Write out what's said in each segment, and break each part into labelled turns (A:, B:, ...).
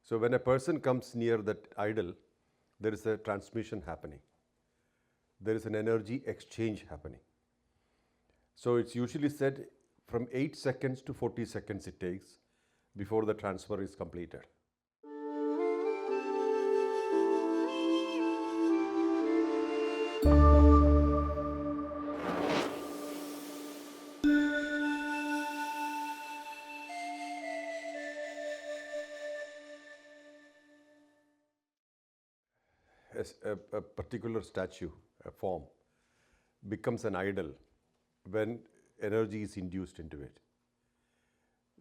A: So when a person comes near that idol, there is a transmission happening. There is an energy exchange happening. So it's usually said from 8 seconds to 40 seconds it takes before the transfer is completed. A particular statue, a form, becomes an idol when energy is induced into it.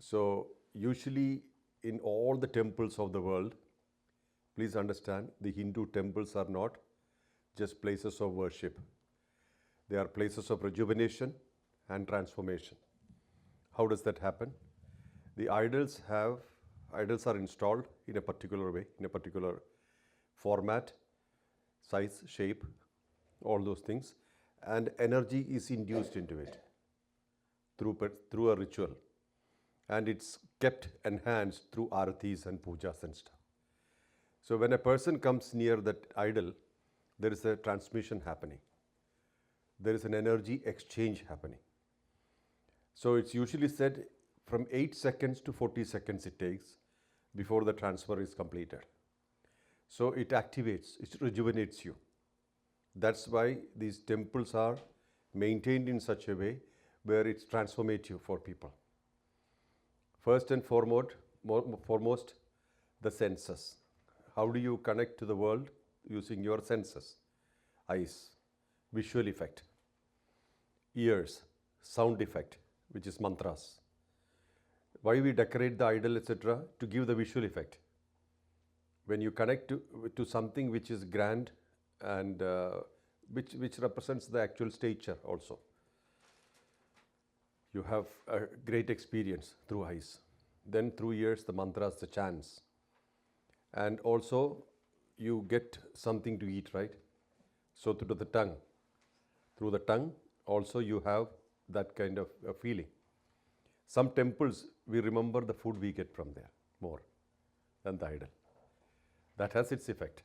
A: So usually in all the temples of the world, please understand, the Hindu temples are not just places of worship. They are places of rejuvenation and transformation. How does that happen? The idols are installed in a particular way, in a particular format, size, shape, all those things, and energy is induced into it through a ritual, and it's kept enhanced through aratis and pujas and stuff. So when a person comes near that idol, there is a transmission happening. There is an energy exchange happening. So it's usually said from 8 seconds to 40 seconds it takes before the transfer is completed. So it activates, it rejuvenates you. That's why these temples are maintained in such a way where it's transformative for people. First and foremost, the senses. How do you connect to the world? Using your senses. Eyes, visual effect. Ears, sound effect, which is mantras. Why we decorate the idol, etc.? To give the visual effect. When you connect to something which is grand and which represents the actual stature also, you have a great experience through eyes. Then through ears, the mantras, the chants. And also you get something to eat, right? So through the tongue also you have that kind of a feeling. Some temples, we remember the food we get from there more than the idol. That has its effect.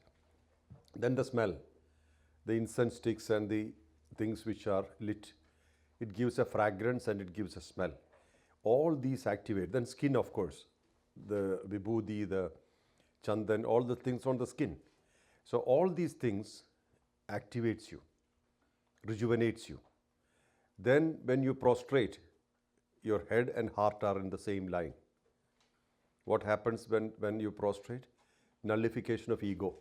A: Then the smell, the incense sticks and the things which are lit, it gives a fragrance and it gives a smell. All these activate. Then skin, of course, the vibhuti, the chandan, all the things on the skin. So all these things activates you, rejuvenates you. Then when you prostrate, your head and heart are in the same line. What happens when you prostrate? Nullification of ego.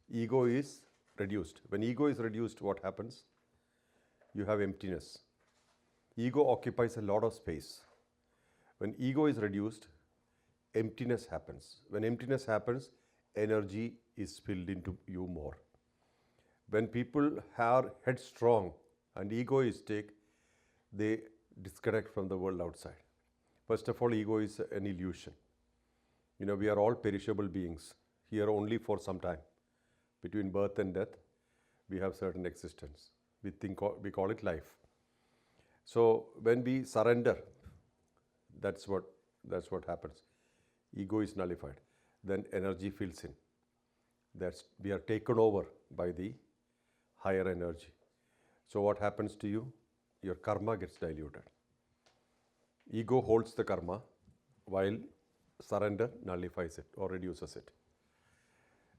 A: Ego is reduced. When ego is reduced, what happens? You have emptiness. Ego occupies a lot of space. When ego is reduced, emptiness happens. When emptiness happens, energy is filled into you more. When people are headstrong and egoistic, they disconnect from the world outside. First of all, ego is an illusion. You know, we are all perishable beings, here only for some time. Between birth and death, we have certain existence. We call it life. So when we surrender, that's what happens. Ego is nullified. Then energy fills in. We are taken over by the higher energy. So what happens to you? Your karma gets diluted. Ego holds the karma while surrender nullifies it or reduces it.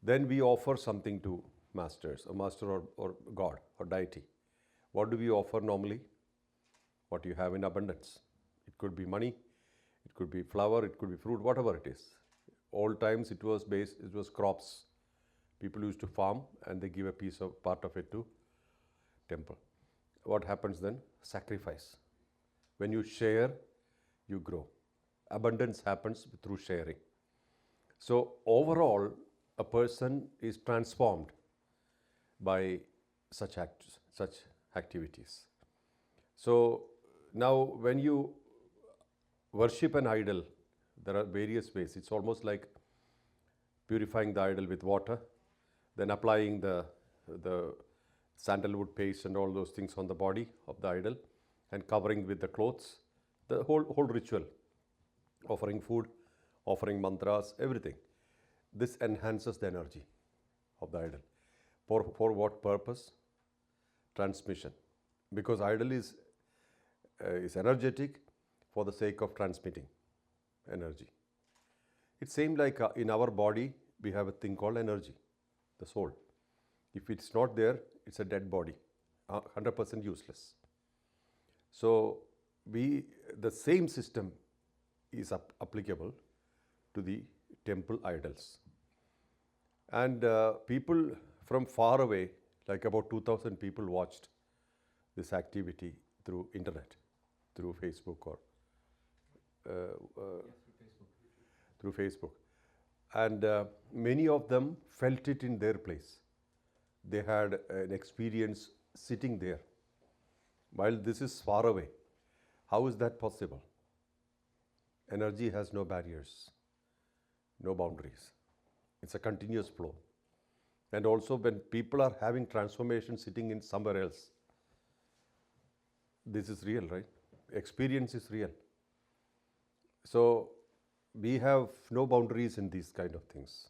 A: Then we offer something to masters, a master or God or deity. What do we offer normally? What you have in abundance. It could be money, it could be flower, it could be fruit, whatever it is. All times it was crops. People used to farm and they give a part of it to temple. What happens then? Sacrifice. When you share, you grow. Abundance happens through sharing. So overall, a person is transformed by such activities. So now when you worship an idol, there are various ways. It's almost like purifying the idol with water, then applying the sandalwood paste and all those things on the body of the idol and covering with the clothes, the whole ritual, offering food, offering mantras, everything. this enhances the energy of the idol. For what purpose? Transmission. Because idol is energetic for the sake of transmitting energy. It's same like in our body, we have a thing called energy, the soul. If it's not there, it's a dead body, 100% useless. So the same system is applicable to the temple idols. And people from far away, like about 2,000 people watched this activity through internet, through Facebook or through Facebook. And many of them felt it in their place. They had an experience sitting there. While this is far away, how is that possible? Energy has no barriers, no boundaries. It's a continuous flow. And also when people are having transformation sitting in somewhere else, this is real, right? Experience is real. So we have no boundaries in these kind of things.